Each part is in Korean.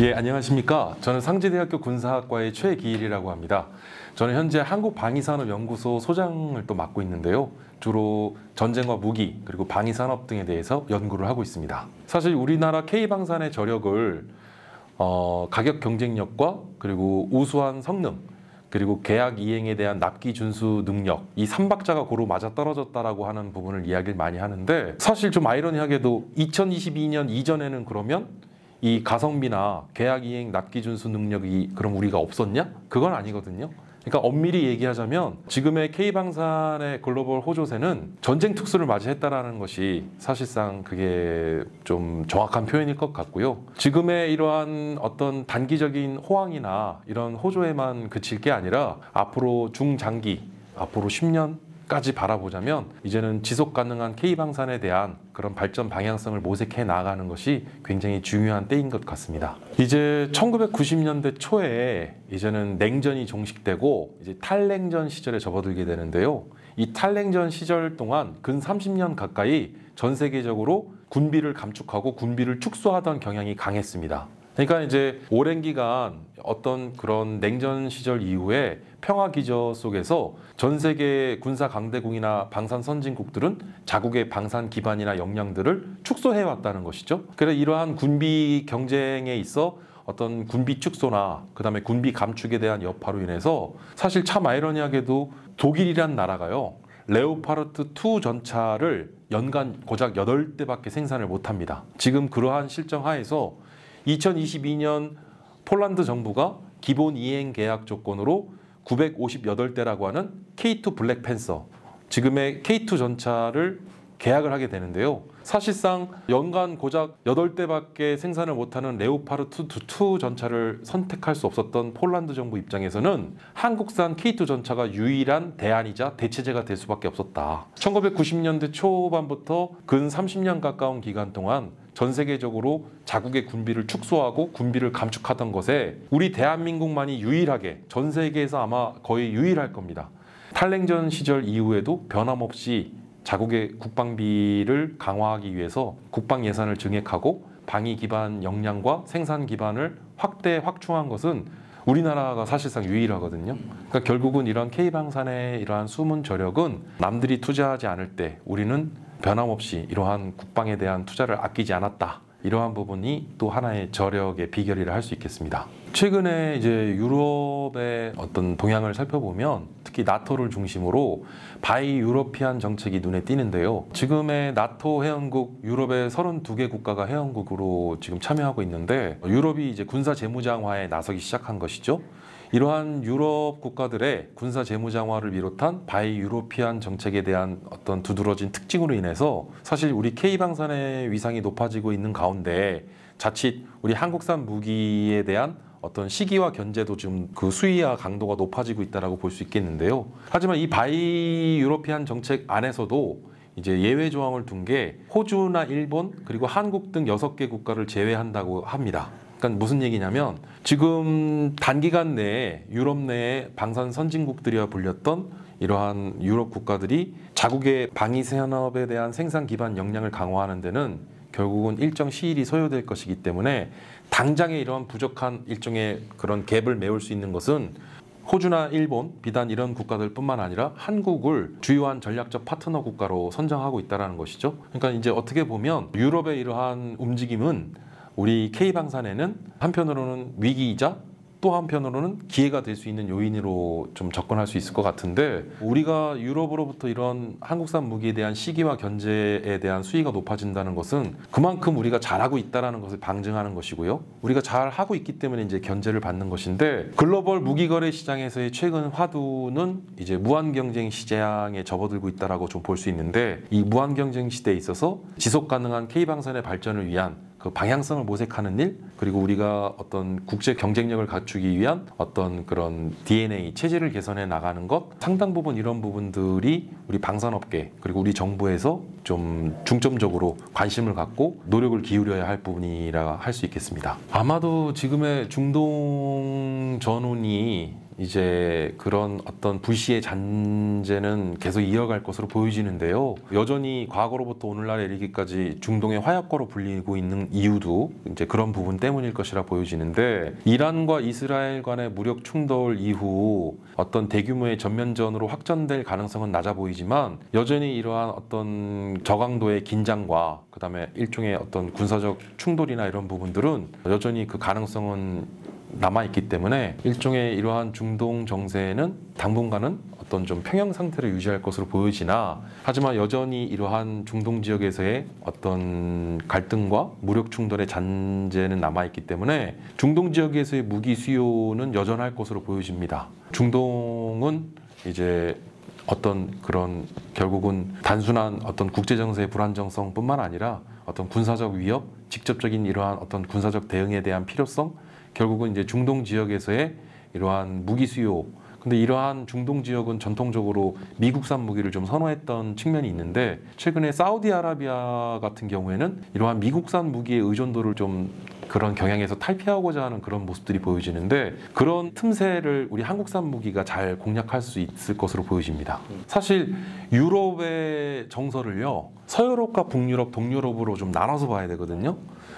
예, 안녕하십니까. 저는 상지대학교 군사학과의 최기일이라고 합니다. 저는 현재 한국방위산업연구소 소장을 또 맡고 있는데요. 주로 전쟁과 무기 그리고 방위산업 등에 대해서 연구를 하고 있습니다. 사실 우리나라 K방산의 저력을 가격 경쟁력과 그리고 우수한 성능 그리고 계약 이행에 대한 납기 준수 능력, 이 3박자가 고루 맞아떨어졌다라고 하는 부분을 이야기를 많이 하는데, 사실 좀 아이러니하게도 2022년 이전에는 그러면 이 가성비나 계약 이행 납기 준수 능력이 그럼 우리가 없었냐? 그건 아니거든요. 그러니까 엄밀히 얘기하자면 지금의 K방산의 글로벌 호조세는 전쟁 특수를 맞이했다라는 것이 사실상 그게 좀 정확한 표현일 것 같고요. 지금의 이러한 어떤 단기적인 호황이나 이런 호조에만 그칠 게 아니라 앞으로 중장기, 앞으로 10년까지 바라보자면 이제는 지속 가능한 K방산에 대한 그런 발전 방향성을 모색해 나가는 것이 굉장히 중요한 때인 것 같습니다. 이제 1990년대 초에 이제는 냉전이 종식되고 이제 탈냉전 시절에 접어들게 되는데요. 이 탈냉전 시절 동안 근 30년 가까이 전 세계적으로 군비를 감축하고 군비를 축소하던 경향이 강했습니다. 그러니까 이제 오랜 기간 어떤 그런 냉전 시절 이후에 평화 기저 속에서 전 세계 군사 강대국이나 방산 선진국들은 자국의 방산 기반이나 역량들을 축소해 왔다는 것이죠. 그래서 이러한 군비 경쟁에 있어 어떤 군비 축소나 그다음에 군비 감축에 대한 여파로 인해서 사실 참 아이러니하게도 독일이란 나라가요. 레오파르트 2 전차를 연간 고작 8대밖에 생산을 못합니다. 지금 그러한 실정 하에서 2022년 폴란드 정부가 기본 이행 계약 조건으로 958대라고 하는 K2 블랙팬서, 지금의 K2 전차를 계약을 하게 되는데요. 사실상 연간 고작 8대밖에 생산을 못하는 레오파르트 2 전차를 선택할 수 없었던 폴란드 정부 입장에서는 한국산 K2 전차가 유일한 대안이자 대체제가 될 수밖에 없었다. 1990년대 초반부터 근 30년 가까운 기간 동안 전 세계적으로 자국의 군비를 축소하고 군비를 감축하던 것에 우리 대한민국만이 유일하게, 전 세계에서 아마 거의 유일할 겁니다. 탈냉전 시절 이후에도 변함없이 자국의 국방비를 강화하기 위해서 국방 예산을 증액하고 방위 기반 역량과 생산 기반을 확충한 것은 우리나라가 사실상 유일하거든요. 그러니까 결국은 이런 K방산의 이러한 숨은 저력은 남들이 투자하지 않을 때 우리는 변함없이 이러한 국방에 대한 투자를 아끼지 않았다. 이러한 부분이 또 하나의 저력의 비결이라 할 수 있겠습니다. 최근에 이제 유럽의 어떤 동향을 살펴보면 특히 나토를 중심으로 바이 유러피안 정책이 눈에 띄는데요. 지금의 나토 회원국 유럽의 32개 국가가 회원국으로 지금 참여하고 있는데 유럽이 이제 군사 재무장화에 나서기 시작한 것이죠. 이러한 유럽 국가들의 군사 재무장화를 비롯한 바이 유러피안 정책에 대한 어떤 두드러진 특징으로 인해서 사실 우리 K방산의 위상이 높아지고 있는 가운데 자칫 우리 한국산 무기에 대한 어떤 시기와 견제도 좀 그 수위와 강도가 높아지고 있다라고 볼 수 있겠는데요. 하지만 이 바이 유러피안 정책 안에서도 이제 예외 조항을 둔 게 호주나 일본 그리고 한국 등 6개 국가를 제외한다고 합니다. 그러니까 무슨 얘기냐면 지금 단기간 내에 유럽 내에 방산 선진국들이라 불렸던 이러한 유럽 국가들이 자국의 방위 산업에 대한 생산 기반 역량을 강화하는 데는 결국은 일정 시일이 소요될 것이기 때문에 당장에 이러한 부족한 일종의 그런 갭을 메울 수 있는 것은 호주나 일본, 비단 이런 국가들뿐만 아니라 한국을 주요한 전략적 파트너 국가로 선정하고 있다는 것이죠. 그러니까 이제 어떻게 보면 유럽의 이러한 움직임은 우리 K방산에는 한편으로는 위기이자 또 한편으로는 기회가 될 수 있는 요인으로 좀 접근할 수 있을 것 같은데, 우리가 유럽으로부터 이런 한국산 무기에 대한 시기와 견제에 대한 수위가 높아진다는 것은 그만큼 우리가 잘하고 있다는 것을 방증하는 것이고요. 우리가 잘하고 있기 때문에 이제 견제를 받는 것인데, 글로벌 무기거래 시장에서의 최근 화두는 이제 무한경쟁 시장에 접어들고 있다고 좀 볼 수 있는데, 이 무한경쟁 시대에 있어서 지속 가능한 K방산의 발전을 위한 그 방향성을 모색하는 일, 그리고 우리가 어떤 국제 경쟁력을 갖추기 위한 어떤 그런 DNA 체질을 개선해 나가는 것, 상당 부분 이런 부분들이 우리 방산업계 그리고 우리 정부에서 좀 중점적으로 관심을 갖고 노력을 기울여야 할 부분이라 할 수 있겠습니다. 아마도 지금의 중동 전운이 이제 그런 어떤 불시의 잔재는 계속 이어갈 것으로 보여지는데요. 여전히 과거로부터 오늘날에 이르기까지 중동의 화약고로 불리고 있는 이유도 이제 그런 부분 때문일 것이라 보여지는데, 이란과 이스라엘 간의 무력 충돌 이후 어떤 대규모의 전면전으로 확전될 가능성은 낮아 보이지만, 여전히 이러한 어떤 저강도의 긴장과 그다음에 일종의 어떤 군사적 충돌이나 이런 부분들은 여전히 그 가능성은 남아있기 때문에 일종의 이러한 중동 정세는 당분간은 어떤 좀 평형 상태를 유지할 것으로 보여지나, 하지만 여전히 이러한 중동 지역에서의 어떤 갈등과 무력 충돌의 잔재는 남아있기 때문에 중동 지역에서의 무기 수요는 여전할 것으로 보여집니다. 중동은 이제 어떤 그런 결국은 단순한 어떤 국제 정세의 불안정성뿐만 아니라 어떤 군사적 위협, 직접적인 이러한 어떤 군사적 대응에 대한 필요성, 결국은 이제 중동 지역에서의 이러한 무기 수요. 근데 이러한 중동 지역은 전통적으로 미국산 무기를 좀 선호했던 측면이 있는데, 최근에 사우디아라비아 같은 경우에는 이러한 미국산 무기의 의존도를 좀 그런 경향에서 탈피하고자 하는 그런 모습들이 보여지는데, 그런 틈새를 우리 한국산 무기가 잘 공략할 수 있을 것으로 보여집니다. 사실 유럽의 정서를요, 서유럽과 북유럽, 동유럽으로 좀 나눠서 봐야 되거든요.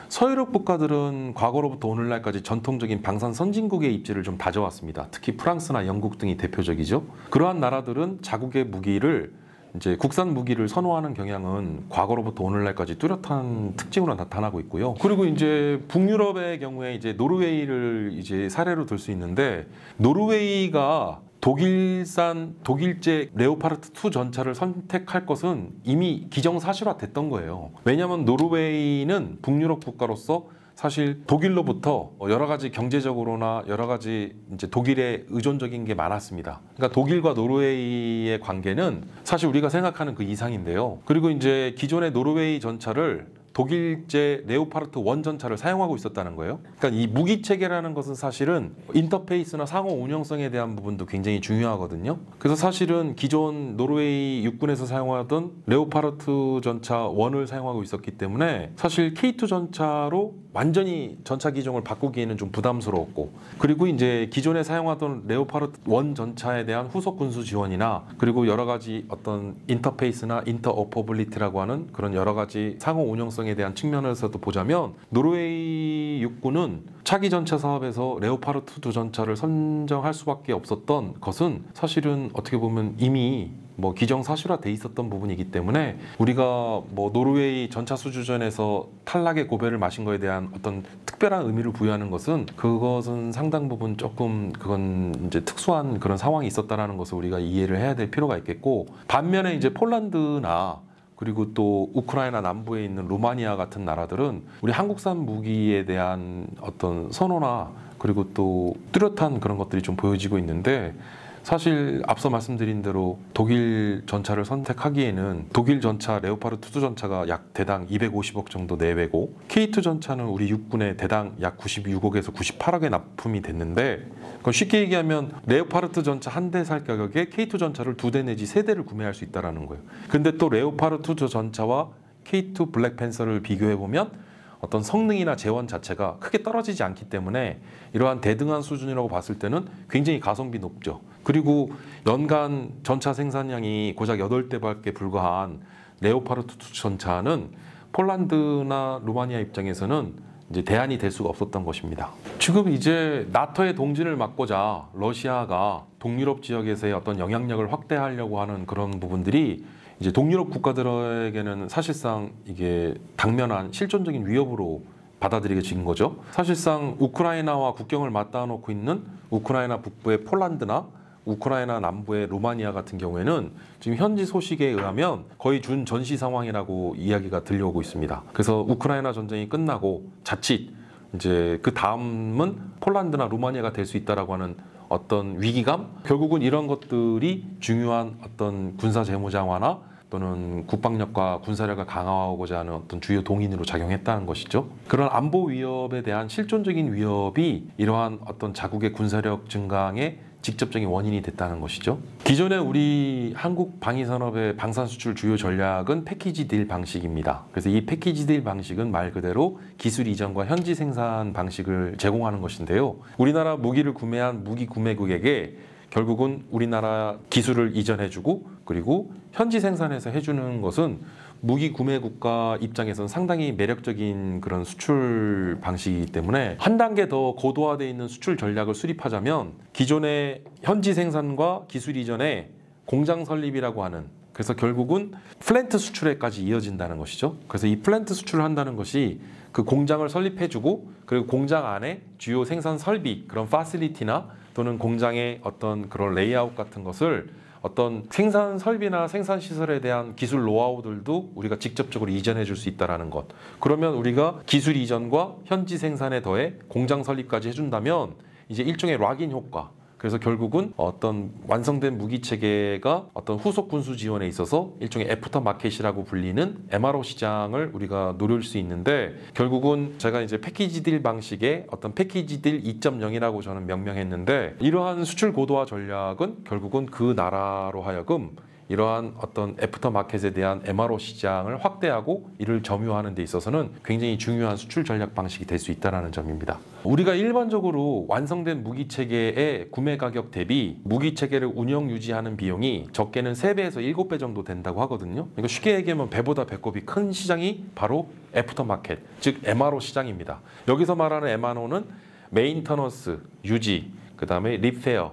서유럽 국가들은 과거로부터 오늘날까지 전통적인 방산 선진국의 입지를 좀 다져왔습니다. 특히 프랑스나 영국 등이 대표적이죠. 그러한 나라들은 자국의 무기를 이제 국산 무기를 선호하는 경향은 과거로부터 오늘날까지 뚜렷한 특징으로 나타나고 있고요. 그리고 이제 북유럽의 경우에 이제 노르웨이를 이제 사례로 들 수 있는데, 노르웨이가 독일제 레오파르트 2 전차를 선택할 것은 이미 기정사실화됐던 거예요. 왜냐하면 노르웨이는 북유럽 국가로서 사실 독일로부터 여러 가지 경제적으로나 여러 가지 이제 독일에 의존적인 게 많았습니다. 그러니까 독일과 노르웨이의 관계는 사실 우리가 생각하는 그 이상인데요. 그리고 이제 기존의 노르웨이 전차를 독일제 레오파르트 1 전차를 사용하고 있었다는 거예요. 그러니까 이 무기 체계라는 것은 사실은 인터페이스나 상호 운영성에 대한 부분도 굉장히 중요하거든요. 그래서 사실은 기존 노르웨이 육군에서 사용하던 레오파르트 전차 1을 사용하고 있었기 때문에 사실 K2 전차로 완전히 전차 기종을 바꾸기에는 좀 부담스러웠고, 그리고 이제 기존에 사용하던 레오파르트 1 전차에 대한 후속 군수 지원이나 그리고 여러 가지 어떤 인터페이스나 인터오퍼빌리티라고 하는 그런 여러 가지 상호 운영성에 대한 측면에서도 보자면, 노르웨이 육군은 차기 전차 사업에서 레오파르트 2 전차를 선정할 수밖에 없었던 것은 사실은 어떻게 보면 이미 뭐 기정사실화돼 있었던 부분이기 때문에, 우리가 뭐 노르웨이 전차 수주전에서 탈락의 고배를 마신 거에 대한 어떤 특별한 의미를 부여하는 것은, 그것은 상당 부분 조금 그건 이제 특수한 그런 상황이 있었다라는 것을 우리가 이해를 해야 될 필요가 있겠고, 반면에 이제 폴란드나 그리고 또 우크라이나 남부에 있는 루마니아 같은 나라들은 우리 한국산 무기에 대한 어떤 선호나 그리고 또 뚜렷한 그런 것들이 좀 보여지고 있는데, 사실 앞서 말씀드린 대로 독일 전차를 선택하기에는 독일 전차 레오파르트 2 전차가 약 대당 250억 정도 내외고, K2 전차는 우리 육군에 대당 약 96억에서 98억에 납품이 됐는데, 그건 쉽게 얘기하면 레오파르트 전차 한 대 살 가격에 K2 전차를 2대 내지 3대를 구매할 수 있다는 거예요. 근데 또 레오파르트 전차와 K2 블랙팬서를 비교해보면 어떤 성능이나 재원 자체가 크게 떨어지지 않기 때문에 이러한 대등한 수준이라고 봤을 때는 굉장히 가성비 높죠. 그리고 연간 전차 생산량이 고작 8대밖에 불과한 레오파르트 2 전차는 폴란드나 루마니아 입장에서는 이제 대안이 될 수가 없었던 것입니다. 지금 이제 나토의 동진을 막고자 러시아가 동유럽 지역에서의 어떤 영향력을 확대하려고 하는 그런 부분들이 이제 동유럽 국가들에게는 사실상 이게 당면한 실존적인 위협으로 받아들여진 거죠. 사실상 우크라이나와 국경을 맞닿아 놓고 있는 우크라이나 북부의 폴란드나 우크라이나 남부의 루마니아 같은 경우에는 지금 현지 소식에 의하면 거의 준전시 상황이라고 이야기가 들려오고 있습니다. 그래서 우크라이나 전쟁이 끝나고 자칫 이제 그 다음은 폴란드나 루마니아가 될 수 있다라고 하는 어떤 위기감, 결국은 이런 것들이 중요한 어떤 군사 재무장화나 또는 국방력과 군사력을 강화하고자 하는 어떤 주요 동인으로 작용했다는 것이죠. 그런 안보 위협에 대한 실존적인 위협이 이러한 어떤 자국의 군사력 증강에 직접적인 원인이 됐다는 것이죠. 기존에 우리 한국 방위산업의 방산 수출 주요 전략은 패키지 딜 방식입니다. 그래서 이 패키지 딜 방식은 말 그대로 기술 이전과 현지 생산 방식을 제공하는 것인데요. 우리나라 무기를 구매한 무기 구매국에게 결국은 우리나라 기술을 이전해주고 그리고 현지 생산해서 해주는 것은 무기 구매 국가 입장에서는 상당히 매력적인 그런 수출 방식이기 때문에 한 단계 더 고도화되어 있는 수출 전략을 수립하자면 기존의 현지 생산과 기술 이전에 공장 설립이라고 하는, 그래서 결국은 플랜트 수출에까지 이어진다는 것이죠. 그래서 이 플랜트 수출을 한다는 것이 그 공장을 설립해주고 그리고 공장 안에 주요 생산 설비, 그런 파실리티나 또는 공장의 어떤 그런 레이아웃 같은 것을 어떤 생산 설비나 생산 시설에 대한 기술 노하우들도 우리가 직접적으로 이전해 줄 수 있다는 것. 그러면 우리가 기술 이전과 현지 생산에 더해 공장 설립까지 해준다면 이제 일종의 락인 효과. 그래서 결국은 어떤 완성된 무기 체계가 어떤 후속 군수 지원에 있어서 일종의 애프터 마켓이라고 불리는 MRO 시장을 우리가 노릴 수 있는데, 결국은 제가 이제 패키지 딜 방식의 어떤 패키지 딜 2.0이라고 저는 명명했는데, 이러한 수출 고도화 전략은 결국은 그 나라로 하여금 이러한 어떤 애프터 마켓에 대한 MRO 시장을 확대하고 이를 점유하는 데 있어서는 굉장히 중요한 수출 전략 방식이 될 수 있다는 점입니다. 우리가 일반적으로 완성된 무기 체계의 구매 가격 대비 무기 체계를 운영 유지하는 비용이 적게는 3배에서 7배 정도 된다고 하거든요. 그러니까 쉽게 얘기하면 배보다 배꼽이 큰 시장이 바로 애프터 마켓, 즉 MRO 시장입니다. 여기서 말하는 MRO는 메인터넌스, 유지, 그 다음에 리페어,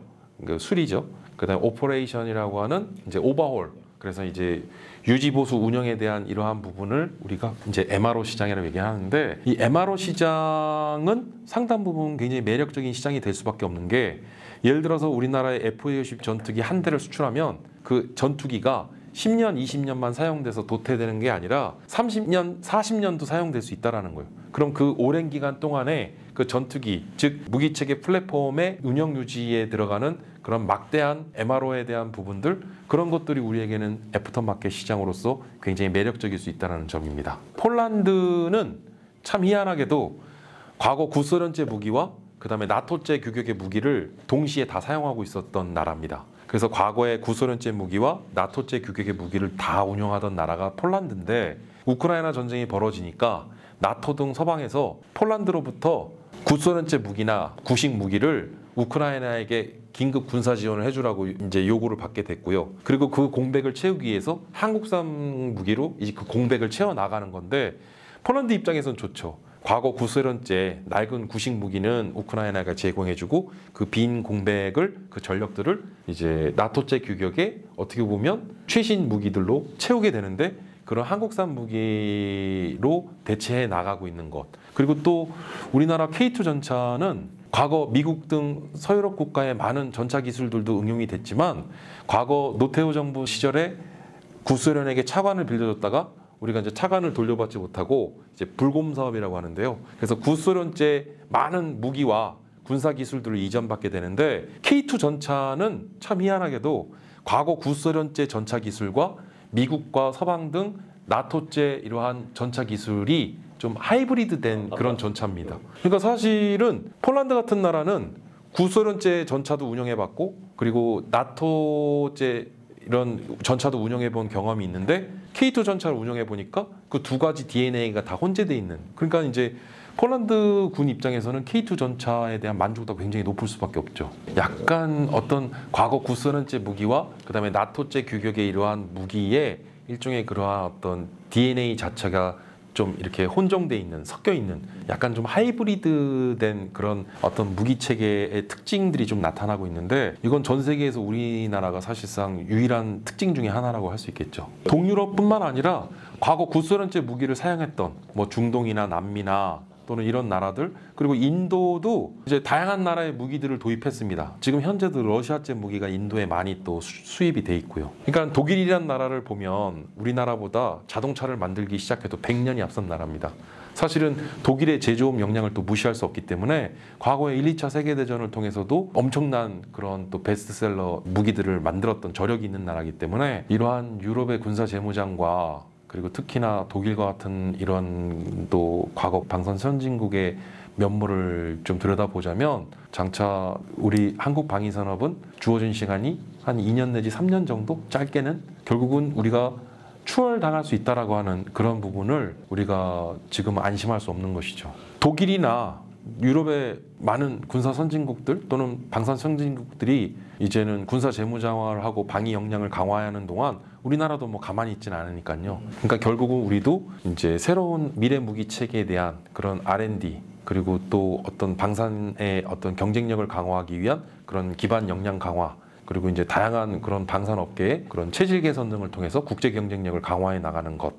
수리죠. 그다음에 오퍼레이션이라고 하는 이제 오버홀, 그래서 이제 유지 보수 운영에 대한 이러한 부분을 우리가 이제 MRO 시장이라고 얘기하는데, 이 MRO 시장은 상당 부분 굉장히 매력적인 시장이 될 수밖에 없는 게, 예를 들어서 우리나라의 F-50 전투기 한 대를 수출하면 그 전투기가 10년, 20년만 사용돼서 도태되는 게 아니라 30년, 40년도 사용될 수 있다는 거예요. 그럼 그 오랜 기간 동안에 그 전투기, 즉 무기체계 플랫폼의 운영 유지에 들어가는 그런 막대한 MRO에 대한 부분들, 그런 것들이 우리에게는 애프터마켓 시장으로서 굉장히 매력적일 수 있다는 점입니다. 폴란드는 참 희한하게도 과거 구소련제 무기와 그 다음에 나토제 규격의 무기를 동시에 다 사용하고 있었던 나라입니다. 그래서 과거에 구소련제 무기와 나토제 규격의 무기를 다 운영하던 나라가 폴란드인데, 우크라이나 전쟁이 벌어지니까 나토 등 서방에서 폴란드로부터 구소련제 무기나 구식 무기를 우크라이나에게 긴급 군사 지원을 해주라고 이제 요구를 받게 됐고요. 그리고 그 공백을 채우기 위해서 한국산 무기로 이제 그 공백을 채워 나가는 건데, 폴란드 입장에선 좋죠. 과거 구소련제 낡은 구식 무기는 우크라이나가 제공해주고 그 빈 공백을, 그 전력들을 이제 나토제 규격의 어떻게 보면 최신 무기들로 채우게 되는데, 그런 한국산 무기로 대체해 나가고 있는 것. 그리고 또 우리나라 K2 전차는 과거 미국 등 서유럽 국가의 많은 전차 기술들도 응용이 됐지만, 과거 노태우 정부 시절에 구소련에게 차관을 빌려줬다가 우리가 이제 차관을 돌려받지 못하고 이제 불곰 사업이라고 하는데요. 그래서 구소련제 많은 무기와 군사 기술들을 이전받게 되는데, K2 전차는 참 희한하게도 과거 구소련제 전차 기술과 미국과 서방 등 나토제 이러한 전차 기술이 좀 하이브리드된 그런 전차입니다. 그러니까 사실은 폴란드 같은 나라는 구소련제 전차도 운영해봤고 그리고 나토제 이런 전차도 운영해본 경험이 있는데, K2 전차를 운영해보니까 그 두 가지 DNA가 다 혼재되어 있는, 그러니까 이제 폴란드 군 입장에서는 K2 전차에 대한 만족도가 굉장히 높을 수밖에 없죠. 약간 어떤 과거 구소련제 무기와 그 다음에 나토제 규격의 이러한 무기에 일종의 그러한 어떤 DNA 자체가 좀 이렇게 혼종돼 있는, 섞여 있는 약간 좀 하이브리드된 그런 어떤 무기 체계의 특징들이 좀 나타나고 있는데, 이건 전 세계에서 우리나라가 사실상 유일한 특징 중에 하나라고 할 수 있겠죠. 동유럽뿐만 아니라 과거 구소련제 무기를 사용했던 뭐 중동이나 남미나 또는 이런 나라들, 그리고 인도도 이제 다양한 나라의 무기들을 도입했습니다. 지금 현재도 러시아제 무기가 인도에 많이 또 수입이 돼 있고요. 그러니까 독일이라는 나라를 보면 우리나라보다 자동차를 만들기 시작해도 100년이 앞선 나라입니다. 사실은 독일의 제조업 역량을 또 무시할 수 없기 때문에 과거에 1, 2차 세계대전을 통해서도 엄청난 그런 또 베스트셀러 무기들을 만들었던 저력이 있는 나라이기 때문에, 이러한 유럽의 군사 재무장과 그리고 특히나 독일과 같은 이런 또 과거 방산 선진국의 면모를 좀 들여다보자면 장차 우리 한국 방위 산업은 주어진 시간이 한 2년 내지 3년 정도 짧게는 결국은 우리가 추월당할 수 있다라고 하는 그런 부분을 우리가 지금 안심할 수 없는 것이죠. 독일이나 유럽의 많은 군사 선진국들 또는 방산 선진국들이 이제는 군사 재무장화를 하고 방위 역량을 강화하는 동안 우리나라도 뭐 가만히 있지는 않으니까요. 그러니까 결국은 우리도 이제 새로운 미래 무기 체계에 대한 그런 R&D 그리고 또 어떤 방산의 어떤 경쟁력을 강화하기 위한 그런 기반 역량 강화 그리고 이제 다양한 그런 방산 업계의 그런 체질 개선 등을 통해서 국제 경쟁력을 강화해 나가는 것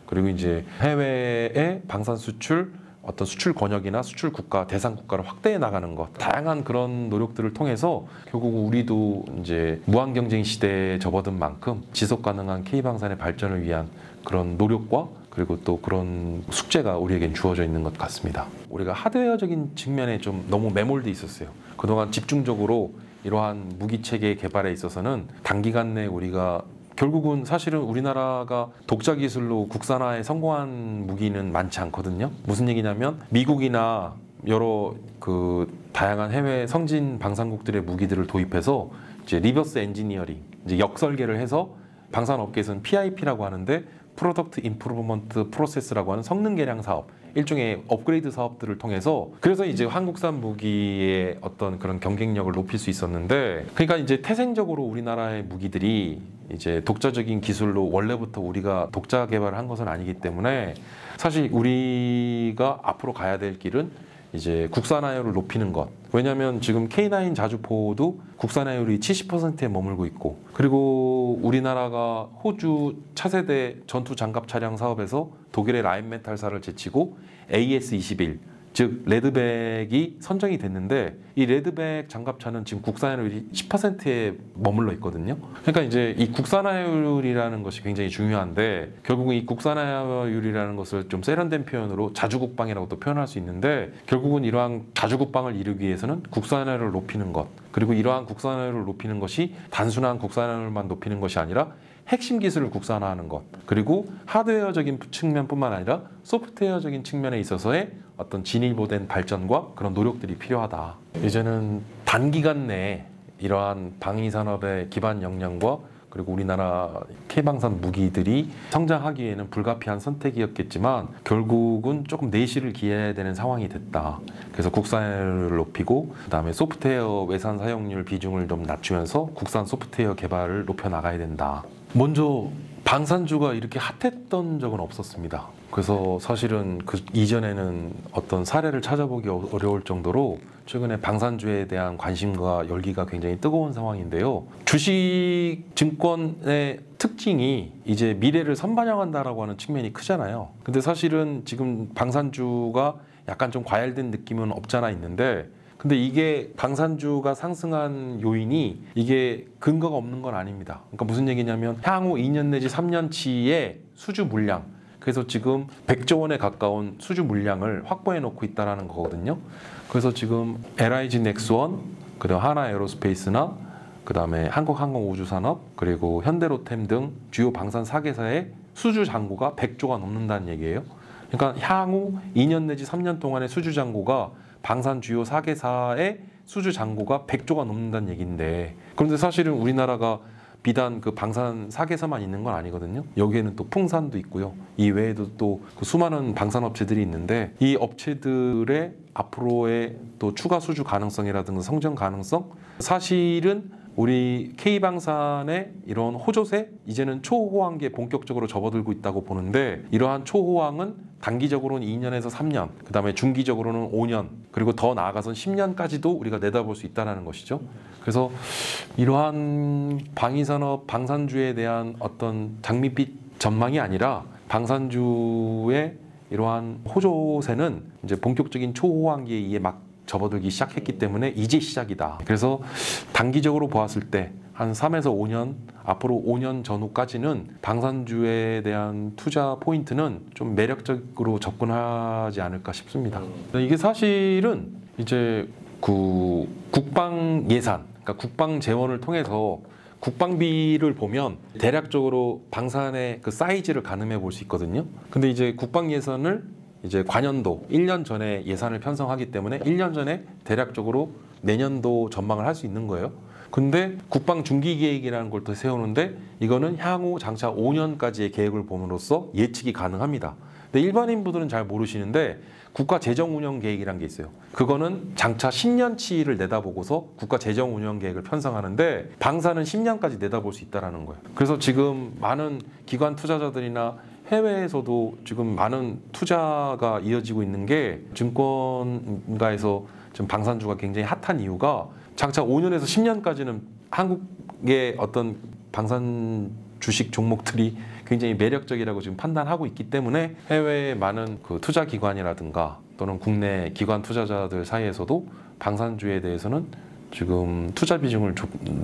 그리고 이제 해외의 방산 수출 어떤 수출 권역이나 수출 국가, 대상 국가를 확대해 나가는 것 다양한 그런 노력들을 통해서 결국 우리도 이제 무한 경쟁 시대에 접어든 만큼 지속 가능한 K방산의 발전을 위한 그런 노력과 그리고 또 그런 숙제가 우리에겐 주어져 있는 것 같습니다. 우리가 하드웨어적인 측면에 좀 너무 매몰돼 있었어요. 그동안 집중적으로 이러한 무기 체계 개발에 있어서는 단기간 내에 우리가 결국은 사실은 우리나라가 독자 기술로 국산화에 성공한 무기는 많지 않거든요. 무슨 얘기냐면 미국이나 여러 그 다양한 해외 성진 방산국들의 무기들을 도입해서 이제 리버스 엔지니어링, 이제 역설계를 해서 방산업계에서는 PIP라고 하는데 프로덕트 임프루먼트 프로세스라고 하는 성능 개량 사업, 일종의 업그레이드 사업들을 통해서 그래서 이제 한국산 무기의 어떤 그런 경쟁력을 높일 수 있었는데 그러니까 이제 태생적으로 우리나라의 무기들이 이제 독자적인 기술로 원래부터 우리가 독자 개발을 한 것은 아니기 때문에 사실 우리가 앞으로 가야 될 길은 이제 국산화율을 높이는 것. 왜냐하면 지금 K9 자주포도 국산화율이 70%에 머물고 있고 그리고 우리나라가 호주 차세대 전투 장갑 차량 사업에서 독일의 라인메탈사를 제치고 AS21 즉 레드백이 선정이 됐는데 이 레드백 장갑차는 지금 국산화율이 10%에 머물러 있거든요. 그러니까 이제 이 국산화율이라는 것이 굉장히 중요한데 결국은 이 국산화율이라는 것을 좀 세련된 표현으로 자주국방이라고도 표현할 수 있는데 결국은 이러한 자주국방을 이루기 위해서는 국산화율을 높이는 것 그리고 이러한 국산화율을 높이는 것이 단순한 국산화율만 높이는 것이 아니라 핵심 기술을 국산화하는 것 그리고 하드웨어적인 측면뿐만 아니라 소프트웨어적인 측면에 있어서의 어떤 진일보된 발전과 그런 노력들이 필요하다. 이제는 단기간 내에 이러한 방위산업의 기반 역량과 그리고 우리나라 K방산 무기들이 성장하기에는 불가피한 선택이었겠지만 결국은 조금 내실을 기해야 되는 상황이 됐다. 그래서 국산화율을 높이고 그다음에 소프트웨어 외산 사용률 비중을 좀 낮추면서 국산 소프트웨어 개발을 높여 나가야 된다. 먼저 방산주가 이렇게 핫했던 적은 없었습니다. 그래서 사실은 그 이전에는 어떤 사례를 찾아보기 어려울 정도로 최근에 방산주에 대한 관심과 열기가 굉장히 뜨거운 상황인데요. 주식 증권의 특징이 이제 미래를 선반영한다라고 하는 측면이 크잖아요. 근데 사실은 지금 방산주가 약간 좀 과열된 느낌은 없잖아 있는데 근데 이게 방산주가 상승한 요인이 이게 근거가 없는 건 아닙니다. 그러니까 무슨 얘기냐면 향후 2년 내지 3년치의 수주 물량 그래서 지금 100조 원에 가까운 수주 물량을 확보해 놓고 있다는 거거든요. 그래서 지금 LIG 넥스원, 그다음 하나에어로스페이스나 그다음에 한국항공우주산업 그리고 현대로템 등 주요 방산 4개사의 수주 잔고가 100조가 넘는다는 얘기예요. 그러니까 향후 2년 내지 3년 동안의 수주 잔고가 방산 주요 4개사의 수주 잔고가 100조가 넘는다는 얘기인데 그런데 사실은 우리나라가 비단 그 방산 4개사만 있는 건 아니거든요. 여기에는 또 풍산도 있고요. 이 외에도 또 그 수많은 방산업체들이 있는데 이 업체들의 앞으로의 또 추가 수주 가능성이라든가 성장 가능성 사실은 우리 K방산의 이런 호조세 이제는 초호황기에 본격적으로 접어들고 있다고 보는데 이러한 초호황은 단기적으로는 2년에서 3년 그 다음에 중기적으로는 5년 그리고 더 나아가서는 10년까지도 우리가 내다볼 수 있다는 것이죠. 그래서 이러한 방위산업 방산주에 대한 어떤 장밋빛 전망이 아니라 방산주의 이러한 호조세는 이제 본격적인 초호황기에 이에 막 접어들기 시작했기 때문에 이제 시작이다. 그래서 단기적으로 보았을 때 한 3에서 5년, 앞으로 5년 전후까지는 방산주에 대한 투자 포인트는 좀 매력적으로 접근하지 않을까 싶습니다. 이게 사실은 이제 그 국방 예산, 그러니까 국방 재원을 통해서 국방비를 보면 대략적으로 방산의 그 사이즈를 가늠해 볼 수 있거든요. 근데 이제 국방 예산을 이제 관연도 1년 전에 예산을 편성하기 때문에 1년 전에 대략적으로 내년도 전망을 할 수 있는 거예요. 근데 국방 중기 계획이라는 걸 또 세우는데 이거는 향후 장차 5년까지의 계획을 봄으로써 예측이 가능합니다. 근데 일반인 분들은 잘 모르시는데 국가 재정 운영 계획이라는 게 있어요. 그거는 장차 10년치를 내다보고서 국가 재정 운영 계획을 편성하는데 방사는 10년까지 내다볼 수 있다는 거예요. 그래서 지금 많은 기관 투자자들이나 해외에서도 지금 많은 투자가 이어지고 있는 게 증권가에서 지금 방산주가 굉장히 핫한 이유가 장차 5년에서 10년까지는 한국의 어떤 방산 주식 종목들이 굉장히 매력적이라고 지금 판단하고 있기 때문에 해외의 많은 그 투자 기관이라든가 또는 국내 기관 투자자들 사이에서도 방산주에 대해서는 지금 투자 비중을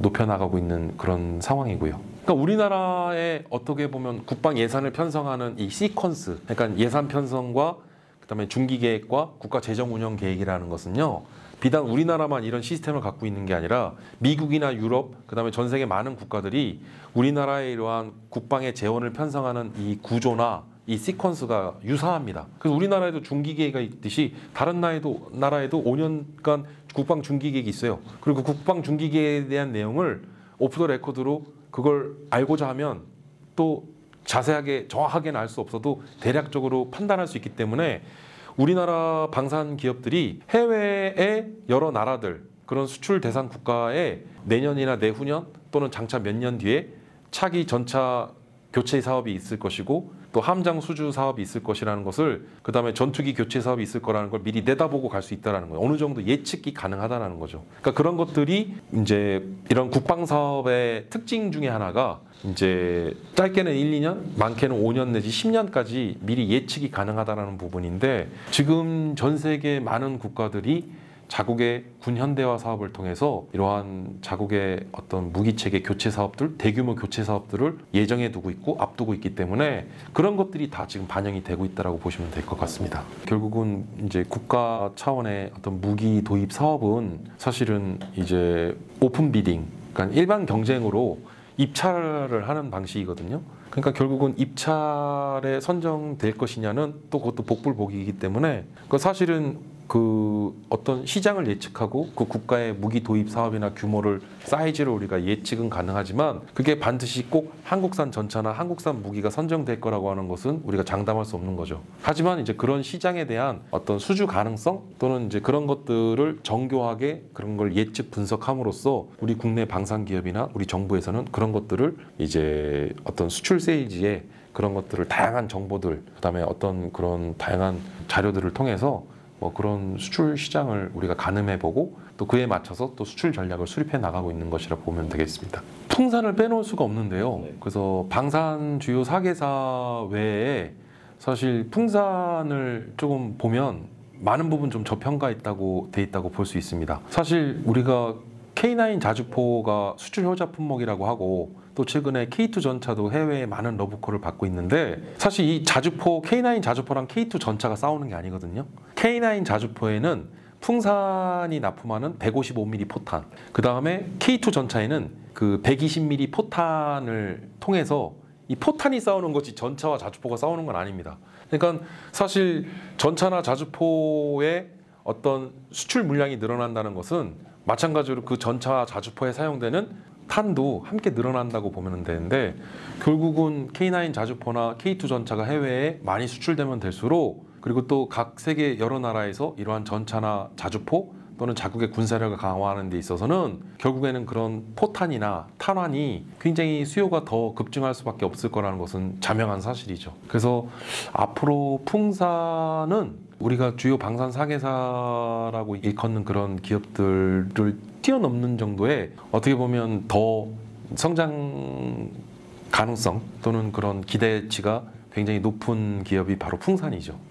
높여나가고 있는 그런 상황이고요. 그러니까 우리나라의 어떻게 보면 국방 예산을 편성하는 이 시퀀스, 그러니까 예산 편성과 그다음에 중기 계획과 국가 재정 운영 계획이라는 것은요. 비단 우리나라만 이런 시스템을 갖고 있는 게 아니라 미국이나 유럽, 그다음에 전 세계 많은 국가들이 우리나라의 이러한 국방의 재원을 편성하는 이 구조나 이 시퀀스가 유사합니다. 그래서 우리나라에도 중기 계획이 있듯이 다른 나라에도 5년간 국방 중기 계획이 있어요. 그리고 국방 중기 계획에 대한 내용을 오프 더 레코드로 그걸 알고자 하면 또 자세하게 정확하게는 알 수 없어도 대략적으로 판단할 수 있기 때문에 우리나라 방산 기업들이 해외의 여러 나라들 그런 수출 대상 국가에 내년이나 내후년 또는 장차 몇 년 뒤에 차기 전차 교체 사업이 있을 것이고 또 함장 수주 사업이 있을 것이라는 것을 그다음에 전투기 교체 사업이 있을 거라는 걸 미리 내다보고 갈 수 있다는 거예요. 어느 정도 예측이 가능하다는 거죠. 그러니까 그런 것들이 이제 이런 국방 사업의 특징 중에 하나가 이제 짧게는 1, 2년, 많게는 5년 내지 10년까지 미리 예측이 가능하다는 부분인데 지금 전 세계 많은 국가들이 자국의 군 현대화 사업을 통해서 이러한 자국의 어떤 무기체계 교체 사업들, 대규모 교체 사업들을 예정해 두고 있고 앞두고 있기 때문에 그런 것들이 다 지금 반영이 되고 있다라고 보시면 될 것 같습니다. 결국은 이제 국가 차원의 어떤 무기 도입 사업은 사실은 이제 오픈 비딩, 그러니까 일반 경쟁으로 입찰을 하는 방식이거든요. 그러니까 결국은 입찰에 선정될 것이냐는 또 그것도 복불복이기 때문에 그 사실은 그 어떤 시장을 예측하고 그 국가의 무기 도입 사업이나 규모를 사이즈를 우리가 예측은 가능하지만 그게 반드시 꼭 한국산 전차나 한국산 무기가 선정될 거라고 하는 것은 우리가 장담할 수 없는 거죠. 하지만 이제 그런 시장에 대한 어떤 수주 가능성 또는 이제 그런 것들을 정교하게 그런 걸 예측 분석함으로써 우리 국내 방산 기업이나 우리 정부에서는 그런 것들을 이제 어떤 수출 세일지에 그런 것들을 다양한 정보들 그다음에 어떤 그런 다양한 자료들을 통해서 뭐 그런 수출 시장을 우리가 가늠해보고 또 그에 맞춰서 또 수출 전략을 수립해 나가고 있는 것이라 보면 되겠습니다. 풍산을 빼놓을 수가 없는데요. 그래서 방산 주요 4개사 외에 사실 풍산을 조금 보면 많은 부분 좀 저평가했다고 돼 있다고 볼 수 있습니다. 사실 우리가 K9 자주포가 수출 효자 품목이라고 하고 또 최근에 K2 전차도 해외에 많은 러브콜을 받고 있는데 사실 이 자주포 K9 자주포랑 K2 전차가 싸우는 게 아니거든요. K9 자주포에는 풍산이 납품하는 155mm 포탄, 그 다음에 K2 전차에는 그 120mm 포탄을 통해서 이 포탄이 싸우는 거지 전차와 자주포가 싸우는 건 아닙니다. 그러니까 사실 전차나 자주포의 어떤 수출 물량이 늘어난다는 것은 마찬가지로 그 전차와 자주포에 사용되는 탄도 함께 늘어난다고 보면 되는데 결국은 K9 자주포나 K2 전차가 해외에 많이 수출되면 될수록 그리고 또 각 세계 여러 나라에서 이러한 전차나 자주포 또는 자국의 군사력을 강화하는 데 있어서는 결국에는 그런 포탄이나 탄환이 굉장히 수요가 더 급증할 수밖에 없을 거라는 것은 자명한 사실이죠. 그래서 앞으로 풍산은 우리가 주요 방산 4개사라고 일컫는 그런 기업들을 뛰어넘는 정도의 어떻게 보면 더 성장 가능성 또는 그런 기대치가 굉장히 높은 기업이 바로 풍산이죠.